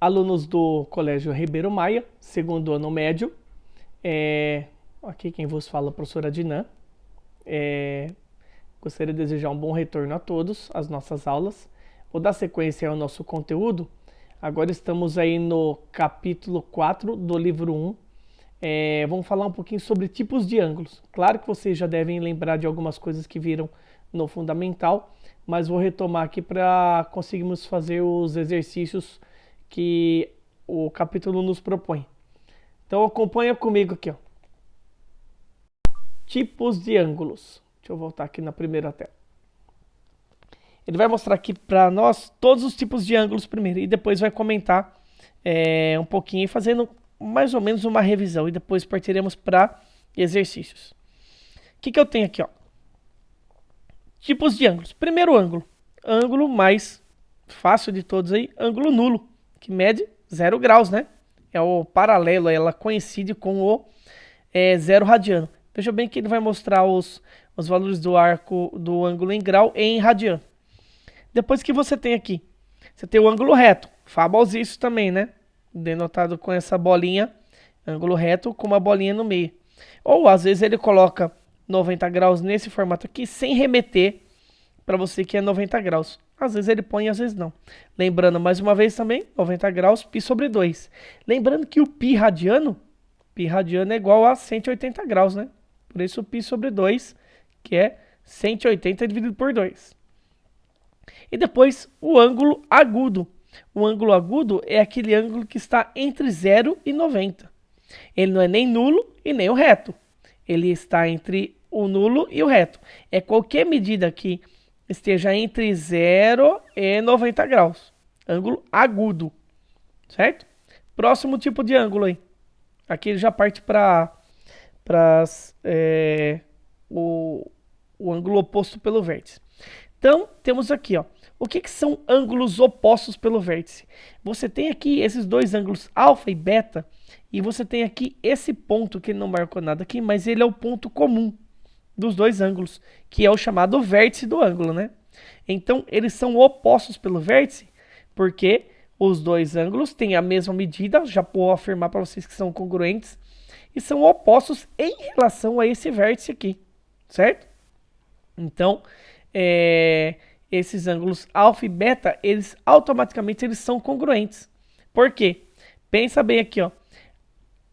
Alunos do Colégio Ribeiro Maia, segundo ano médio. Aqui quem vos fala é a professora Dinan. Gostaria de desejar um bom retorno a todos às nossas aulas. Vou dar sequência ao nosso conteúdo. Agora estamos aí no capítulo 4 do livro 1. Vamos falar um pouquinho sobre tipos de ângulos. Claro que vocês já devem lembrar de algumas coisas que viram no fundamental, mas vou retomar aqui para conseguirmos fazer os exercícios que o capítulo nos propõe. Então acompanha comigo aqui, ó. Tipos de ângulos. Deixa eu voltar aqui na primeira tela. Ele vai mostrar aqui para nós todos os tipos de ângulos primeiro e depois vai comentar um pouquinho, fazendo mais ou menos uma revisão, e depois partiremos para exercícios. O que eu tenho aqui, ó? Tipos de ângulos. Primeiro ângulo. Ângulo mais fácil de todos aí, ângulo nulo, que mede 0 graus, né? É o paralelo, ela coincide com o 0 radiano. Veja bem que ele vai mostrar os valores do arco do ângulo em grau e em radiano. Depois que você tem aqui, você tem o ângulo reto, famosíssimo também, né? Denotado com essa bolinha, ângulo reto com uma bolinha no meio. Ou às vezes ele coloca 90 graus nesse formato aqui, sem remeter para você que é 90 graus. Às vezes ele põe, às vezes não. Lembrando mais uma vez também, 90 graus, π sobre 2. Lembrando que o π radiano é igual a 180 graus, né? Por isso o π sobre 2, que é 180 dividido por 2. E depois o ângulo agudo. O ângulo agudo é aquele ângulo que está entre 0 e 90. Ele não é nem nulo e nem o reto. Ele está entre o nulo e o reto. É qualquer medida que esteja entre 0 e 90 graus. Ângulo agudo. Certo? Próximo tipo de ângulo aí. Aqui ele já parte para o ângulo oposto pelo vértice. Então, temos aqui, ó. O que são ângulos opostos pelo vértice? Você tem aqui esses dois ângulos alfa e beta, e você tem aqui esse ponto que ele não marcou nada aqui, mas ele é o ponto comum dos dois ângulos, que é o chamado vértice do ângulo, né? Então, eles são opostos pelo vértice, porque os dois ângulos têm a mesma medida, já vou afirmar para vocês que são congruentes, e são opostos em relação a esse vértice aqui, certo? Então, esses ângulos alfa e beta, eles automaticamente são congruentes. Por quê? Pensa bem aqui, ó.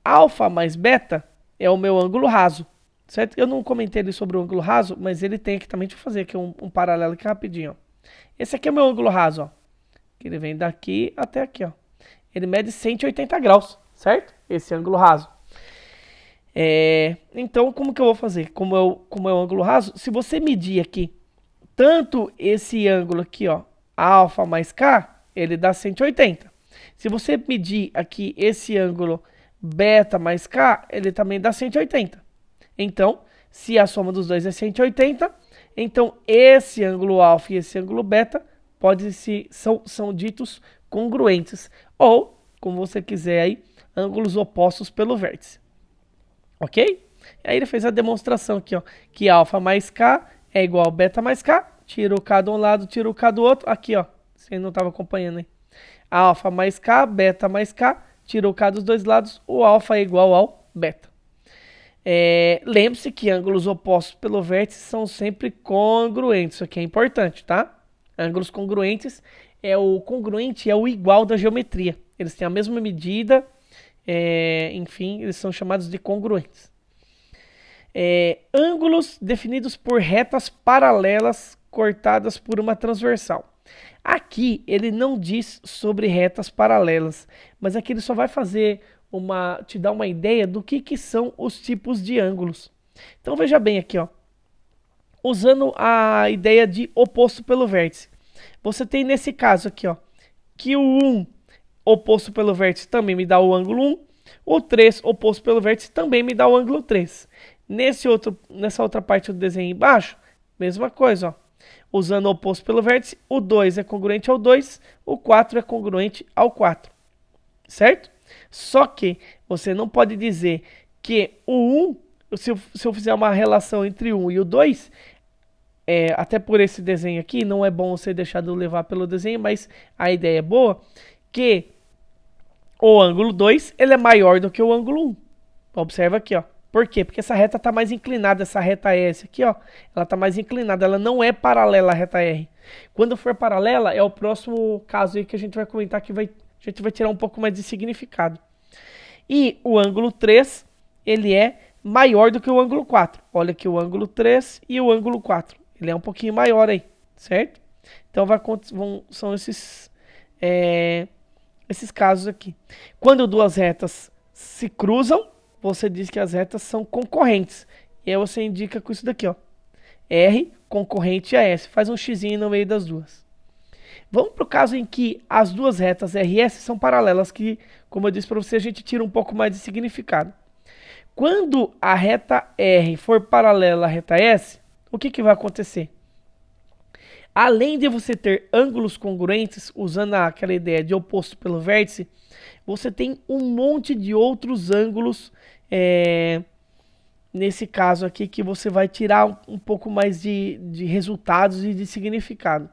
Alfa mais beta é o meu ângulo raso, certo? Eu não comentei ali sobre o ângulo raso, mas ele tem aqui também. Deixa eu fazer aqui um paralelo aqui rapidinho, ó. Esse aqui é o meu ângulo raso, ó. Que ele vem daqui até aqui, ó. Ele mede 180 graus, certo? Esse ângulo raso. Então, como que eu vou fazer? Como é o ângulo raso, se você medir aqui tanto esse ângulo aqui, ó, alfa mais k, ele dá 180. Se você medir aqui esse ângulo beta mais k, ele também dá 180. Então, se a soma dos dois é 180, então esse ângulo alfa e esse ângulo beta são ditos congruentes. Ou, como você quiser aí, ângulos opostos pelo vértice. Ok? Aí ele fez a demonstração aqui, ó, que alfa mais k é igual a beta mais k, tira o k de um lado, tira o k do outro, aqui ó, você não estava acompanhando aí. Alfa mais k, beta mais k, tira o k dos dois lados, o alfa é igual ao beta. Lembre-se que ângulos opostos pelo vértice são sempre congruentes, isso aqui é importante, tá? Ângulos congruentes, o congruente é o igual da geometria, eles têm a mesma medida, enfim, eles são chamados de congruentes. Ângulos definidos por retas paralelas cortadas por uma transversal. Aqui ele não diz sobre retas paralelas, mas aqui ele só vai te dar uma ideia do que são os tipos de ângulos. Então veja bem aqui, ó, usando a ideia de oposto pelo vértice. Você tem nesse caso aqui, ó, que o 1 oposto pelo vértice também me dá o ângulo 1, o 3 oposto pelo vértice também me dá o ângulo 3. Nessa outra parte do desenho embaixo, mesma coisa, ó. Usando o oposto pelo vértice, o 2 é congruente ao 2, o 4 é congruente ao 4, certo? Só que você não pode dizer que o 1, se eu fizer uma relação entre o 1 e o 2, até por esse desenho aqui, não é bom você deixar de levar pelo desenho, mas a ideia é boa, que o ângulo 2 ele é maior do que o ângulo 1. Observa aqui, ó. Por quê? Porque essa reta está mais inclinada, essa reta S aqui, ó, ela está mais inclinada, ela não é paralela à reta R. Quando for paralela, é o próximo caso aí que a gente vai comentar que a gente vai tirar um pouco mais de significado. E o ângulo 3, ele é maior do que o ângulo 4. Olha aqui o ângulo 3 e o ângulo 4. Ele é um pouquinho maior aí, certo? Então são esses casos aqui. Quando duas retas se cruzam, você diz que as retas são concorrentes. E aí você indica com isso daqui, ó. R concorrente a S. Faz um xizinho no meio das duas. Vamos para o caso em que as duas retas R e S são paralelas, que, como eu disse para você, a gente tira um pouco mais de significado. Quando a reta R for paralela à reta S, o que vai acontecer? Além de você ter ângulos congruentes, usando aquela ideia de oposto pelo vértice, você tem um monte de outros ângulos, nesse caso aqui, que você vai tirar um pouco mais de resultados e de significado.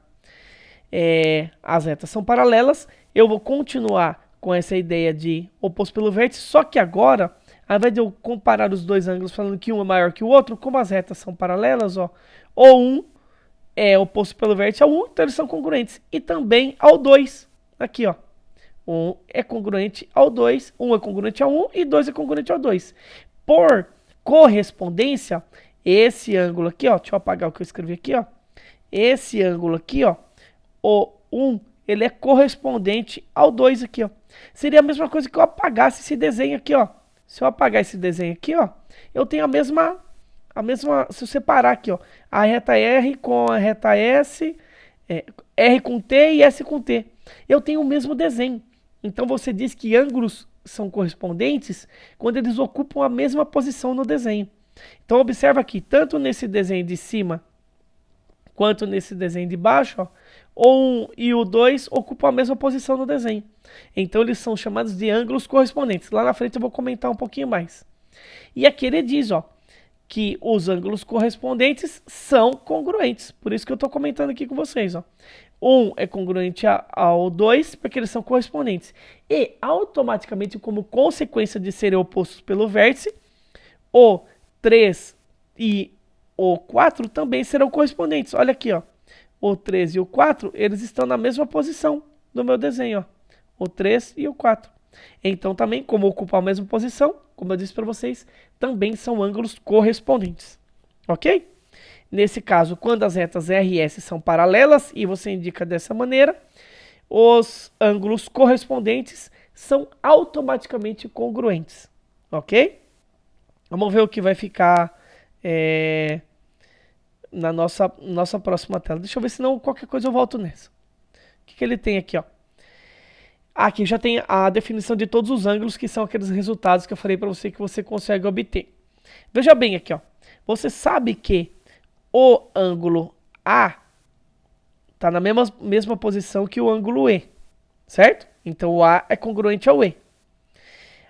As retas são paralelas, eu vou continuar com essa ideia de oposto pelo vértice, só que agora, ao invés de eu comparar os dois ângulos falando que um é maior que o outro, como as retas são paralelas, ó, ou um é oposto pelo vértice ao 1, então eles são congruentes. E também ao 2. Aqui, ó. 1 é congruente ao 2, 1 é congruente ao 1 e 2 é congruente ao 2. Por correspondência, esse ângulo aqui, ó, deixa eu apagar o que eu escrevi aqui, ó. Esse ângulo aqui, ó, o 1, ele é correspondente ao 2 aqui, ó. Seria a mesma coisa que eu apagasse esse desenho aqui, ó. Se eu apagar esse desenho aqui, ó, eu tenho a mesma, se eu separar aqui, ó, a reta R com a reta S, R com T e S com T. Eu tenho o mesmo desenho. Então você diz que ângulos são correspondentes quando eles ocupam a mesma posição no desenho. Então observa aqui, tanto nesse desenho de cima quanto nesse desenho de baixo, ó, o 1 e o 2 ocupam a mesma posição no desenho. Então eles são chamados de ângulos correspondentes. Lá na frente eu vou comentar um pouquinho mais. E aqui ele diz, ó, que os ângulos correspondentes são congruentes. Por isso que eu estou comentando aqui com vocês, ó. 1 é congruente ao 2, porque eles são correspondentes. E, automaticamente, como consequência de serem opostos pelo vértice, o 3 e o 4 também serão correspondentes. Olha aqui, ó. O 3 e o 4, eles estão na mesma posição do meu desenho, ó. O 3 e o 4. Então, também, como ocupam a mesma posição, como eu disse para vocês, também são ângulos correspondentes. Ok? Nesse caso, quando as retas R e S são paralelas, e você indica dessa maneira, os ângulos correspondentes são automaticamente congruentes. Ok? Vamos ver o que vai ficar na nossa próxima tela. Deixa eu ver, senão qualquer coisa eu volto nessa. O que ele tem aqui, ó? Aqui já tem a definição de todos os ângulos, que são aqueles resultados que eu falei para você que você consegue obter. Veja bem aqui, ó. Você sabe que o ângulo A está na mesma posição que o ângulo E, certo? Então o A é congruente ao E.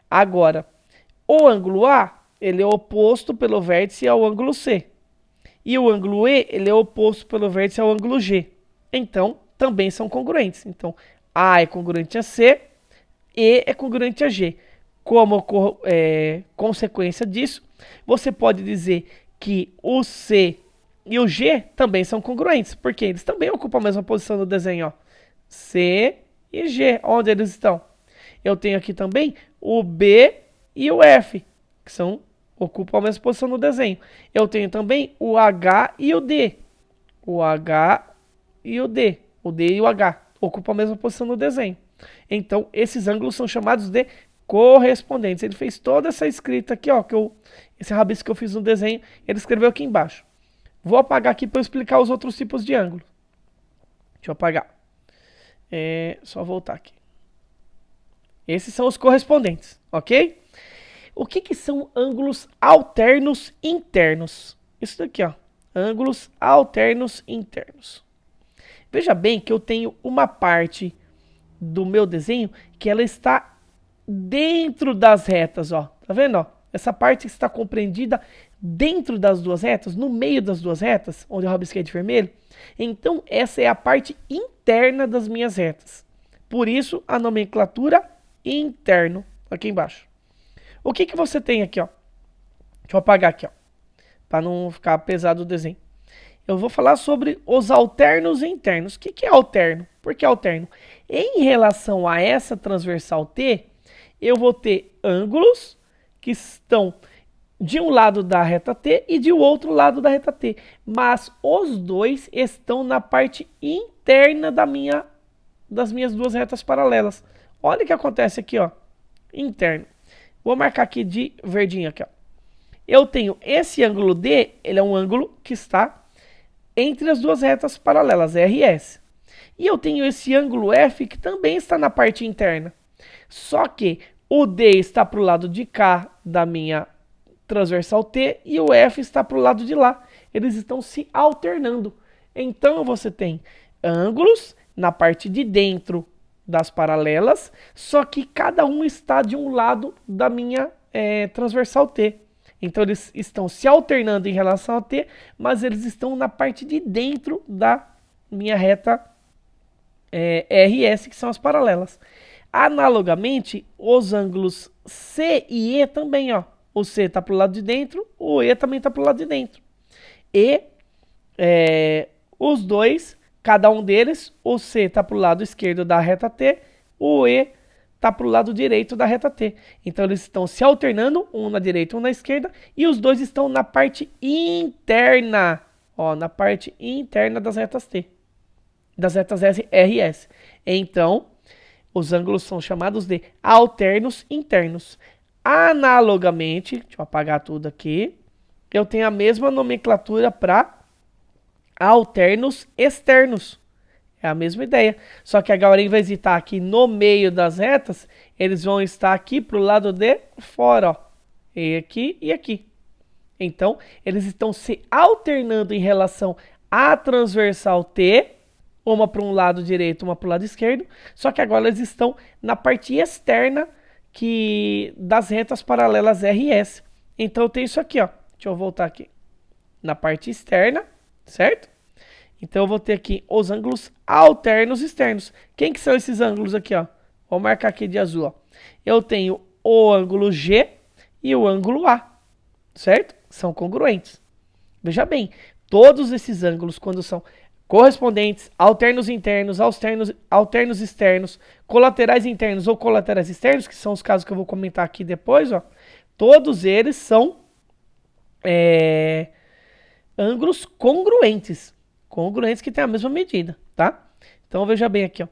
Agora, o ângulo A, ele é oposto pelo vértice ao ângulo C. E o ângulo E, ele é oposto pelo vértice ao ângulo G. Então, também são congruentes. Então, A é congruente a C, E é congruente a G. Como consequência disso, você pode dizer que o C e o G também são congruentes, porque eles também ocupam a mesma posição no desenho, ó. C e G, onde eles estão? Eu tenho aqui também o B e o F, que ocupam a mesma posição no desenho. Eu tenho também o H e o D. O H e o D. O D e o H ocupam a mesma posição no desenho. Então, esses ângulos são chamados de correspondentes. Ele fez toda essa escrita aqui, ó, esse rabisco que eu fiz no desenho, ele escreveu aqui embaixo. Vou apagar aqui para eu explicar os outros tipos de ângulo. Deixa eu apagar. Só voltar aqui. Esses são os correspondentes, ok? O que são ângulos alternos internos? Isso daqui, ó. Ângulos alternos internos. Veja bem que eu tenho uma parte do meu desenho que ela está dentro das retas, ó. Tá vendo, ó? Essa parte está compreendida dentro das duas retas, no meio das duas retas, onde eu rabisquei de vermelho. Então, essa é a parte interna das minhas retas. Por isso, a nomenclatura interno, aqui embaixo. O que você tem aqui, ó? Deixa eu apagar aqui, ó, para não ficar pesado o desenho. Eu vou falar sobre os alternos internos. O que é alterno? Por que alterno? Em relação a essa transversal T, eu vou ter ângulos que estão de um lado da reta T e de outro lado da reta T. Mas os dois estão na parte interna das minhas duas retas paralelas. Olha o que acontece aqui, ó. Interno. Vou marcar aqui de verdinho aqui, ó. Eu tenho esse ângulo D, ele é um ângulo que está entre as duas retas paralelas, R e S. E eu tenho esse ângulo F que também está na parte interna. Só que o D está para o lado de cá da minha transversal T e o F está para o lado de lá. Eles estão se alternando. Então você tem ângulos na parte de dentro das paralelas, só que cada um está de um lado da minha transversal T. Então eles estão se alternando em relação a T, mas eles estão na parte de dentro da minha reta RS, que são as paralelas. Analogamente, os ângulos C e E também, ó. O C está para o lado de dentro, o E também está para o lado de dentro. E os dois, cada um deles, o C está para o lado esquerdo da reta T, o E está para o lado direito da reta T. Então eles estão se alternando, um na direita e um na esquerda, e os dois estão na parte interna, ó, na parte interna das retas T, das retas R e S. Então, os ângulos são chamados de alternos internos. Analogamente, deixa eu apagar tudo aqui, eu tenho a mesma nomenclatura para alternos externos. É a mesma ideia. Só que agora, em vez de estar aqui no meio das retas, eles vão estar aqui para o lado de fora, ó. E aqui e aqui. Então, eles estão se alternando em relação à transversal T, uma para um lado direito, uma para o lado esquerdo. Só que agora eles estão na parte externa das retas paralelas R e S. Então, eu tenho isso aqui, ó. Deixa eu voltar aqui. Na parte externa, certo? Então eu vou ter aqui os ângulos alternos externos. Quem que são esses ângulos aqui, ó? Vou marcar aqui de azul, ó. Eu tenho o ângulo G e o ângulo A, certo? São congruentes. Veja bem, todos esses ângulos, quando são correspondentes, alternos internos, alternos externos, colaterais internos ou colaterais externos, que são os casos que eu vou comentar aqui depois, ó. Todos eles são ângulos congruentes. Congruentes que tem a mesma medida, tá? Então veja bem aqui, ó.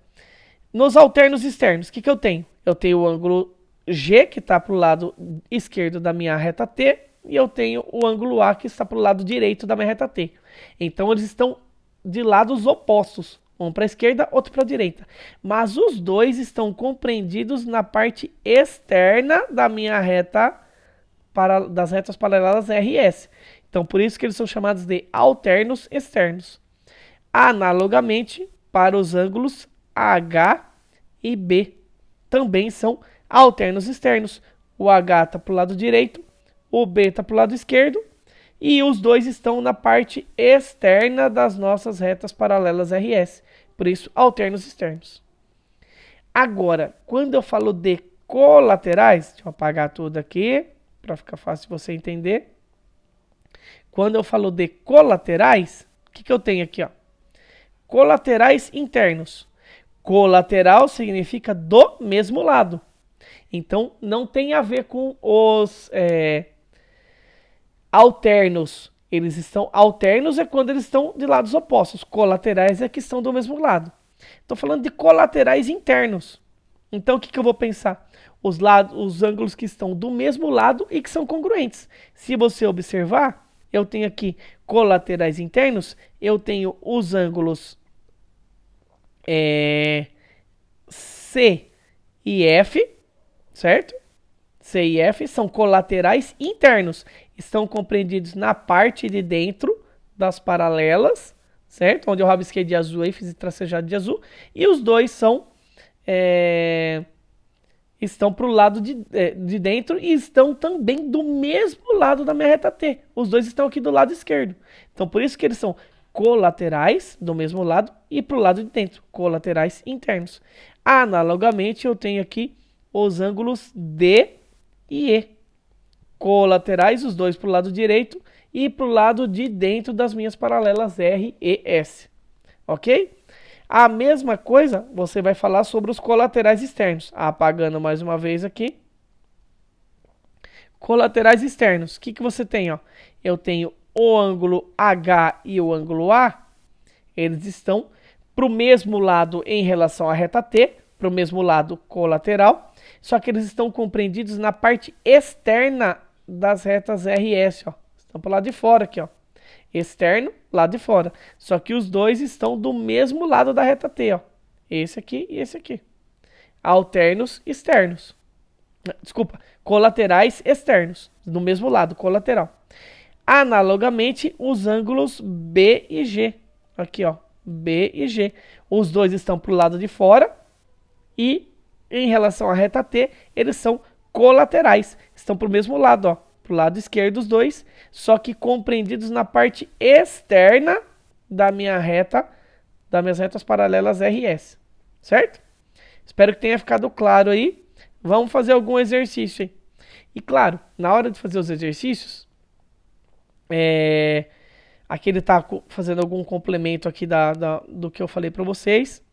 Nos alternos externos, o que eu tenho? Eu tenho o ângulo G, que está para o lado esquerdo da minha reta T, e eu tenho o ângulo A, que está para o lado direito da minha reta T. Então eles estão de lados opostos, um para a esquerda, outro para a direita. Mas os dois estão compreendidos na parte externa da minha reta, das retas paralelas R e S. Então por isso que eles são chamados de alternos externos. Analogamente, para os ângulos H e B, também são alternos externos. O H está para o lado direito, o B está para o lado esquerdo, e os dois estão na parte externa das nossas retas paralelas RS. Por isso, alternos externos. Agora, quando eu falo de colaterais, deixa eu apagar tudo aqui, para ficar fácil de você entender. Quando eu falo de colaterais, o que eu tenho aqui, ó? Colaterais internos. Colateral significa do mesmo lado. Então, não tem a ver com os alternos. Eles estão alternos é quando eles estão de lados opostos. Colaterais é que estão do mesmo lado. Estou falando de colaterais internos. Então, o que eu vou pensar? Os ângulos que estão do mesmo lado e que são congruentes. Se você observar, eu tenho aqui colaterais internos, eu tenho os ângulos C e F, certo? C e F são colaterais internos, estão compreendidos na parte de dentro das paralelas, certo? Onde eu rabisquei de azul aí, fiz tracejado de azul, e os dois estão para o lado de dentro e estão também do mesmo lado da minha reta T. Os dois estão aqui do lado esquerdo. Então, por isso que eles são colaterais do mesmo lado e para o lado de dentro, colaterais internos. Analogamente, eu tenho aqui os ângulos D e E. Colaterais, os dois para o lado direito e para o lado de dentro das minhas paralelas R e S. Ok? A mesma coisa você vai falar sobre os colaterais externos. Apagando mais uma vez aqui. Colaterais externos. O que, que você tem? Ó? Eu tenho o ângulo H e o ângulo A. Eles estão para o mesmo lado em relação à reta T, para o mesmo lado colateral, só que eles estão compreendidos na parte externa das retas R e S. Ó. Estão para o lado de fora aqui, ó. Externo, lado de fora. Só que os dois estão do mesmo lado da reta T, ó. Esse aqui e esse aqui. Alternos externos. Desculpa, colaterais externos, do mesmo lado, colateral. Analogamente, os ângulos B e G. Aqui, ó, B e G. Os dois estão para o lado de fora e, em relação à reta T, eles são colaterais. Estão para o mesmo lado, ó. Para o lado esquerdo os dois, só que compreendidos na parte externa da minha reta, das minhas retas paralelas R e S. Certo? Espero que tenha ficado claro aí. Vamos fazer algum exercício aí. E claro, na hora de fazer os exercícios, aqui ele está fazendo algum complemento aqui do que eu falei para vocês.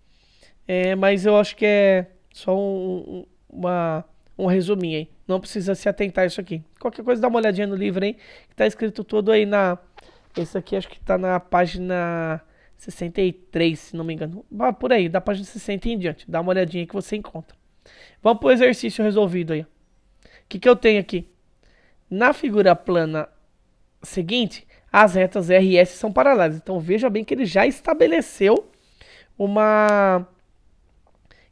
Mas eu acho que é só um resuminho aí. Não precisa se atentar a isso aqui. Qualquer coisa, dá uma olhadinha no livro aí, que tá escrito tudo aí esse aqui acho que tá na página 63, se não me engano. Por aí, da página 60 em diante. Dá uma olhadinha aí que você encontra. Vamos pro exercício resolvido aí. O que eu tenho aqui? Na figura plana seguinte, as retas R e S são paralelas. Então veja bem que ele já estabeleceu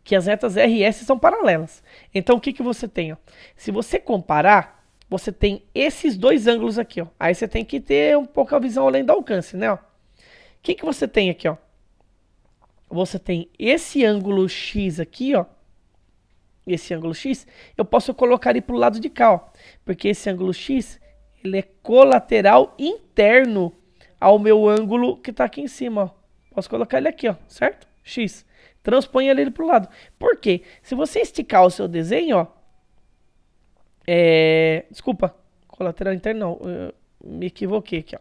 que as retas R e S são paralelas. Então o que você tem? Ó? Se você comparar, você tem esses dois ângulos aqui. Ó. Aí você tem que ter um pouco a visão além do alcance, né? O que você tem aqui? Ó? Você tem esse ângulo X aqui, ó. Esse ângulo X, eu posso colocar ele para o lado de cá, ó. Porque esse ângulo X, ele é colateral interno ao meu ângulo que está aqui em cima, ó. Posso colocar ele aqui, ó, certo? X. Transpõe ele para o lado. Por quê? Se você esticar o seu desenho, ó. Desculpa, colateral interno não. Eu me equivoquei aqui, ó.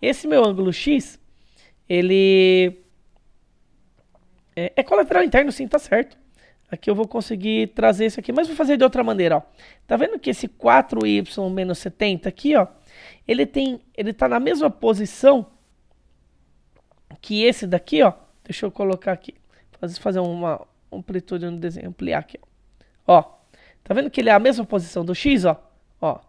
Esse meu ângulo X, ele é colateral interno, sim, tá certo. Aqui eu vou conseguir trazer isso aqui, mas vou fazer de outra maneira, ó. Tá vendo que esse 4y menos 70 aqui, ó, ele tá na mesma posição que esse daqui, ó. Deixa eu colocar aqui, fazer uma amplitude no desenho, ampliar aqui, ó. Tá vendo que ele é a mesma posição do x, ó? Ó.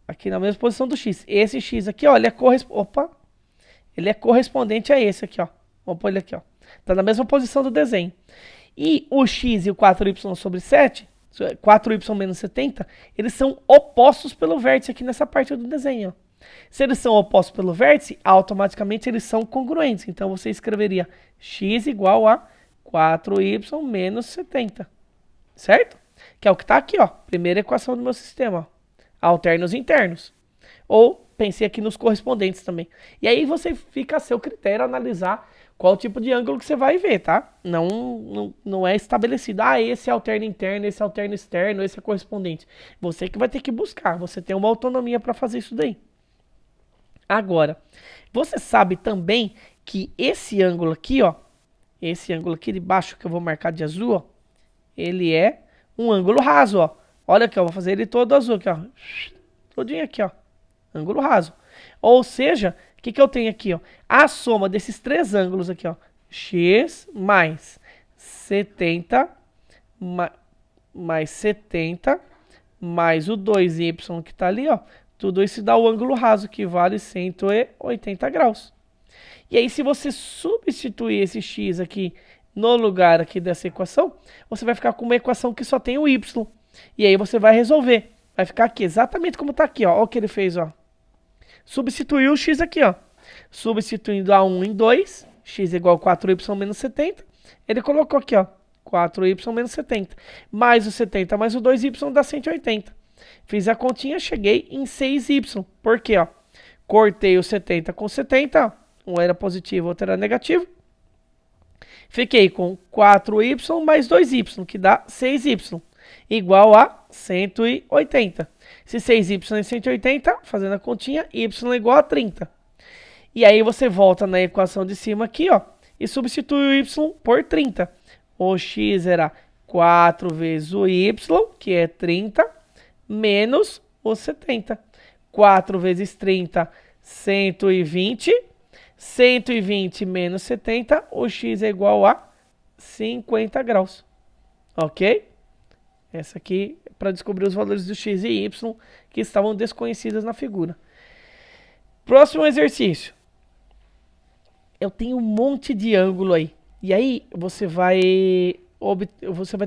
Aqui na mesma posição do x. Esse x aqui, ó, ele é correspondente a esse aqui, ó. Vamos pôr ele aqui, ó. Tá na mesma posição do desenho. E o x e o 4y sobre 7, 4y menos 70, eles são opostos pelo vértice aqui nessa parte do desenho. Ó. Se eles são opostos pelo vértice, automaticamente eles são congruentes. Então você escreveria x igual a 4y menos 70. Certo? Que é o que está aqui, ó. Primeira equação do meu sistema. Ó. Alternos internos. Ou pensei aqui nos correspondentes também. E aí você fica a seu critério analisar qual tipo de ângulo que você vai ver, tá? Não é estabelecido, esse é alterno interno, esse é alterno externo, esse é correspondente. Você que vai ter que buscar, você tem uma autonomia para fazer isso daí. Agora, você sabe também que esse ângulo aqui, ó, esse ângulo aqui de baixo que eu vou marcar de azul, ó, ele é um ângulo raso, ó. Olha aqui, ó, vou fazer ele todo azul aqui, ó. Todinho aqui, ó. Ângulo raso. Ou seja, o que eu tenho aqui, ó? A soma desses três ângulos aqui, ó. X mais 70 mais 70 mais o 2y que tá ali, ó. Tudo isso dá o ângulo raso, que vale 180 graus. E aí, se você substituir esse x aqui no lugar aqui dessa equação, você vai ficar com uma equação que só tem o y. E aí você vai resolver. Vai ficar aqui exatamente como tá aqui, ó. Olha o que ele fez, ó. Substituiu o x aqui, ó. Substituindo a 1 em 2, x igual a 4y menos 70. Ele colocou aqui, ó, 4y menos 70. Mais o 70 mais o 2y dá 180. Fiz a continha, cheguei em 6y. Por quê, ó? Cortei o 70 com 70, ó. um era positivo, outro era negativo. Fiquei com 4y mais 2y, que dá 6y, igual a 180. Se 6y é 180, fazendo a continha, y é igual a 30. E aí você volta na equação de cima aqui, ó, e substitui o y por 30. O x era 4 vezes o y, que é 30, menos o 70. 4 vezes 30, 120. 120 menos 70, o x é igual a 50 graus. Ok? Essa aqui é para descobrir os valores do x e y que estavam desconhecidos na figura. Próximo exercício. Eu tenho um monte de ângulo aí. E aí você vai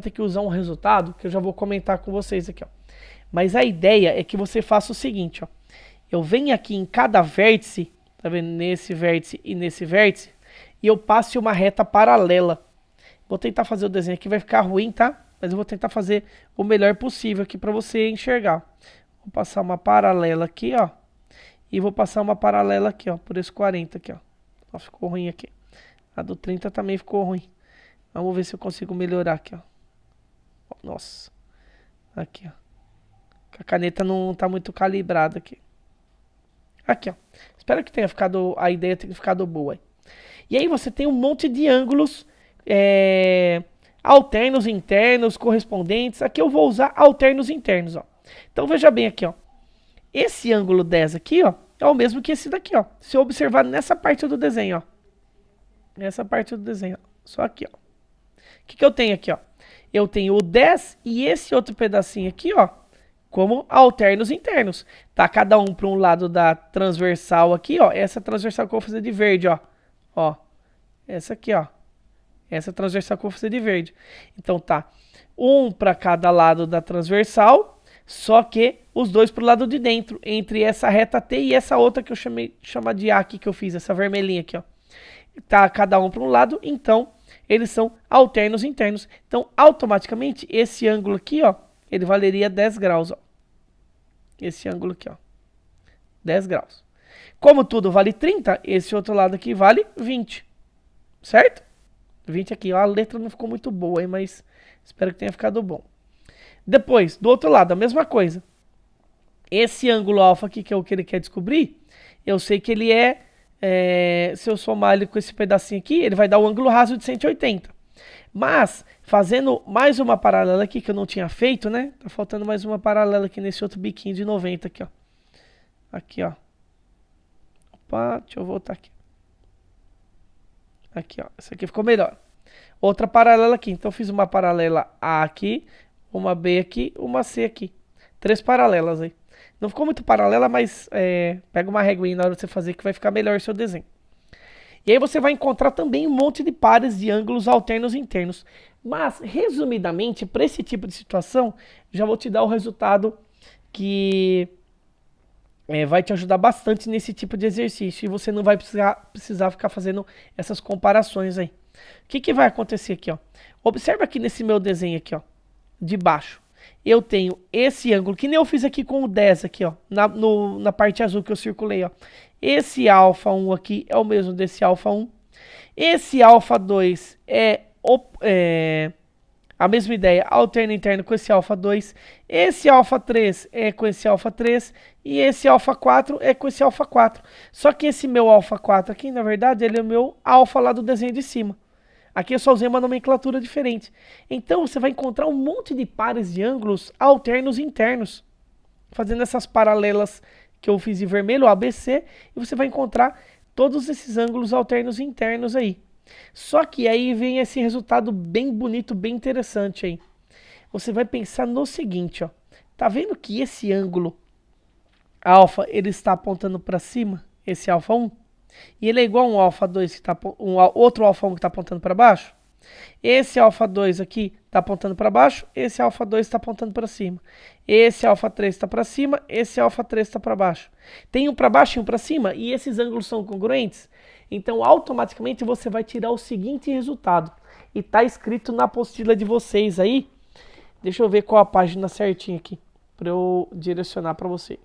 ter que usar um resultado que eu já vou comentar com vocês aqui, ó. Mas a ideia é que você faça o seguinte, ó. Eu venho aqui em cada vértice, tá vendo? Nesse vértice e nesse vértice, e eu passe uma reta paralela. Vou tentar fazer o desenho aqui, vai ficar ruim, tá? Mas eu vou tentar fazer o melhor possível aqui para você enxergar. Vou passar uma paralela aqui, ó. E vou passar uma paralela aqui, ó, por esse 40 aqui, ó. Ó, ficou ruim aqui. A do 30 também ficou ruim. Vamos ver se eu consigo melhorar aqui, ó. Nossa. Aqui, ó. A caneta não tá muito calibrada aqui. Aqui, ó. Espero que tenha ficado, a ideia tenha ficado boa. E aí você tem um monte de ângulos alternos, internos, correspondentes. Aqui eu vou usar alternos internos, ó. Então veja bem aqui, ó. Esse ângulo 10 aqui, ó, é o mesmo que esse daqui, ó. Se eu observar nessa parte do desenho, ó. Nessa parte do desenho, ó. Só aqui, ó. O que eu tenho aqui, ó? Eu tenho o 10 e esse outro pedacinho aqui, ó, como alternos internos. Tá cada um para um lado da transversal aqui, ó. Essa transversal que eu vou fazer de verde, ó. Ó. Essa aqui, ó. Essa transversal que eu vou fazer de verde. Então tá um para cada lado da transversal, só que os dois pro lado de dentro, entre essa reta T e essa outra que eu chama de A aqui que eu fiz, essa vermelhinha aqui, ó. Tá cada um para um lado, então eles são alternos internos. Então, automaticamente, esse ângulo aqui, ó, ele valeria 10 graus, ó. Esse ângulo aqui, ó. 10 graus. Como tudo vale 30, esse outro lado aqui vale 20. Certo? 20 aqui, ó. A letra não ficou muito boa aí, mas espero que tenha ficado bom. Depois, do outro lado, a mesma coisa. Esse ângulo alfa aqui, que é o que ele quer descobrir, eu sei que ele se eu somar ele com esse pedacinho aqui, ele vai dar o ângulo raso de 180. Mas, fazendo mais uma paralela aqui, que eu não tinha feito, né? Tá faltando mais uma paralela aqui nesse outro biquinho de 90 aqui, ó. Aqui, ó. Opa, deixa eu voltar aqui. Aqui, ó. Essa aqui ficou melhor. Outra paralela aqui. Então, eu fiz uma paralela A aqui, uma B aqui, uma C aqui. 3 paralelas aí. Não ficou muito paralela, mas pega uma reguinha na hora de você fazer que vai ficar melhor o seu desenho. E aí você vai encontrar também um monte de pares de ângulos alternos internos. Mas, resumidamente, para esse tipo de situação, já vou te dar o resultado que vai te ajudar bastante nesse tipo de exercício. E você não vai precisar ficar fazendo essas comparações aí. O que vai acontecer aqui, ó? Observa aqui nesse meu desenho aqui, ó, de baixo. Eu tenho esse ângulo, que nem eu fiz aqui com o 10 aqui, ó, na parte azul que eu circulei, ó. Esse alfa 1 aqui é o mesmo desse alfa 1. Esse alfa 2 é a mesma ideia, alterno interno com esse alfa 2. Esse alfa 3 é com esse alfa 3. E esse alfa 4 é com esse alfa 4. Só que esse meu alfa 4 aqui, na verdade, ele é o meu alfa lá do desenho de cima. Aqui eu só usei uma nomenclatura diferente. Então você vai encontrar um monte de pares de ângulos alternos internos. Fazendo essas paralelas que eu fiz em vermelho, ABC, e você vai encontrar todos esses ângulos alternos internos aí. Só que aí vem esse resultado bem bonito, bem interessante aí. Você vai pensar no seguinte, ó. Tá vendo que esse ângulo alfa, ele está apontando para cima, esse alfa 1? E ele é igual a um alfa 2 que tá, outro alfa 1 que está apontando para baixo? Esse alfa 2 aqui está apontando para baixo, esse alfa 2 está apontando para cima. Esse alfa 3 está para cima, esse alfa 3 está para baixo. Tem um para baixo e um para cima, e esses ângulos são congruentes? Então, automaticamente, você vai tirar o seguinte resultado. E está escrito na apostila de vocês aí. Deixa eu ver qual a página certinha aqui, para eu direcionar para você.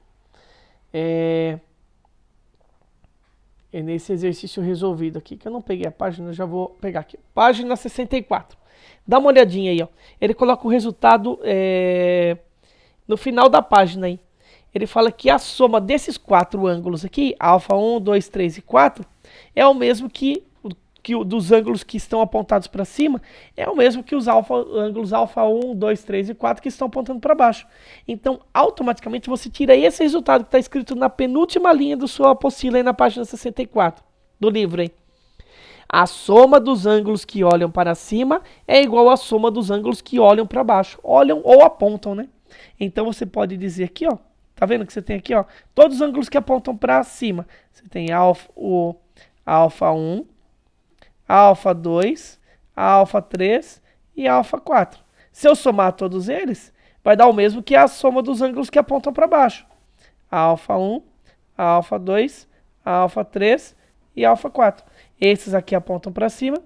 É nesse exercício resolvido aqui, que eu não peguei a página, eu já vou pegar aqui. Página 64. Dá uma olhadinha aí, ó. Ele coloca o resultado no final da página aí. Ele fala que a soma desses 4 ângulos aqui, alfa 1, 2, 3 e 4, é o mesmo que dos ângulos que estão apontados para cima, é o mesmo que os ângulos alfa 1, 2, 3 e 4 que estão apontando para baixo. Então, automaticamente, você tira esse resultado que está escrito na penúltima linha do sua apostila aí na página 64 do livro aí. A soma dos ângulos que olham para cima é igual à soma dos ângulos que olham para baixo. Olham ou apontam, né? Então, você pode dizer aqui, ó. Tá vendo que você tem aqui, ó? Todos os ângulos que apontam para cima. Você tem alfa 1, alfa 2, alfa 3 e alfa 4. Se eu somar todos eles, vai dar o mesmo que a soma dos ângulos que apontam para baixo. Alfa 1, alfa 2, alfa 3 e alfa 4. Esses aqui apontam para cima,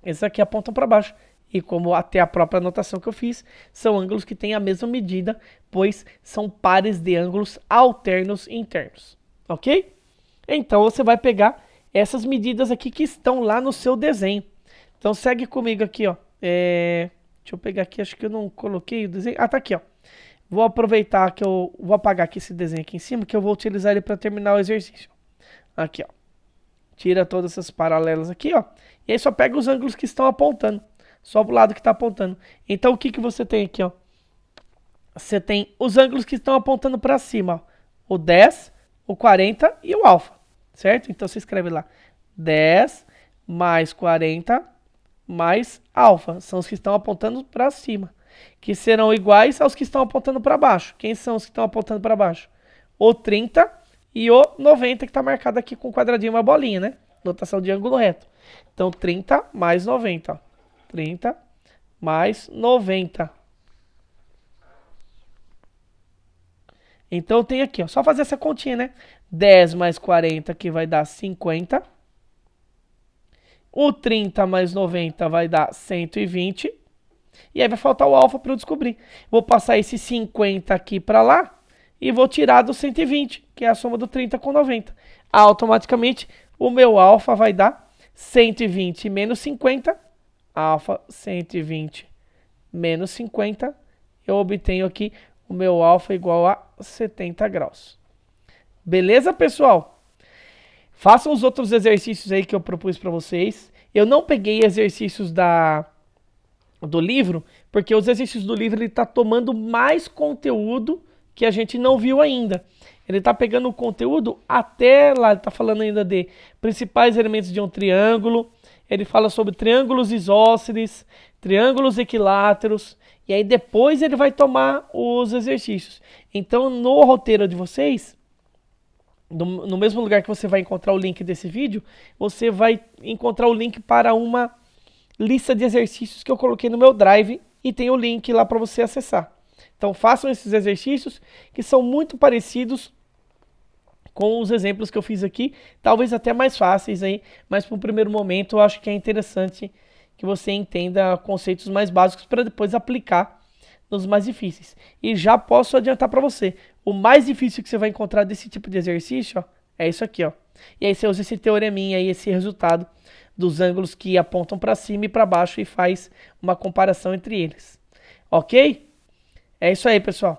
esses aqui apontam para baixo. E como até a própria anotação que eu fiz, são ângulos que têm a mesma medida, pois são pares de ângulos alternos internos. Ok? Então você vai pegar essas medidas aqui que estão lá no seu desenho. Então segue comigo aqui, ó. Deixa eu pegar aqui, acho que eu não coloquei o desenho. Ah, tá aqui, ó. Vou aproveitar que eu vou apagar aqui esse desenho aqui em cima, que eu vou utilizar ele para terminar o exercício. Aqui, ó. Tira todas essas paralelas aqui, ó. E aí só pega os ângulos que estão apontando. Só pro lado que está apontando. Então o que você tem aqui, ó? Você tem os ângulos que estão apontando para cima, ó. O 10, o 40 e o alfa. Certo? Então você escreve lá 10 mais 40 mais alfa. São os que estão apontando para cima. Que serão iguais aos que estão apontando para baixo. Quem são os que estão apontando para baixo? O 30 e o 90, que está marcado aqui com um quadradinho, uma bolinha, né? Notação de ângulo reto. Então 30 mais 90, ó. 30 mais 90. Então tem aqui, ó, só fazer essa continha, né? 10 mais 40 que vai dar 50. O 30 mais 90 vai dar 120. E aí vai faltar o alfa para eu descobrir. Vou passar esse 50 aqui para lá e vou tirar do 120, que é a soma do 30 com 90. Automaticamente o meu alfa vai dar 120 menos 50. Alfa 120 menos 50, eu obtenho aqui o meu alfa igual a 70 graus. Beleza, pessoal? Façam os outros exercícios aí que eu propus para vocês. Eu não peguei exercícios do livro, porque os exercícios do livro ele está tomando mais conteúdo que a gente não viu ainda. Ele está pegando o conteúdo até lá, ele está falando ainda de principais elementos de um triângulo. Ele fala sobre triângulos isósceles, triângulos equiláteros, e aí depois ele vai tomar os exercícios. Então, no roteiro de vocês, no mesmo lugar que você vai encontrar o link desse vídeo, você vai encontrar o link para uma lista de exercícios que eu coloquei no meu Drive e tem o link lá para você acessar. Então, façam esses exercícios que são muito parecidos com os exemplos que eu fiz aqui, talvez até mais fáceis aí, mas para um primeiro momento eu acho que é interessante que você entenda conceitos mais básicos para depois aplicar nos mais difíceis. E já posso adiantar para você, o mais difícil que você vai encontrar desse tipo de exercício, ó, é isso aqui, ó. E aí você usa esse teoreminha aí, esse resultado dos ângulos que apontam para cima e para baixo e faz uma comparação entre eles. Ok? É isso aí, pessoal.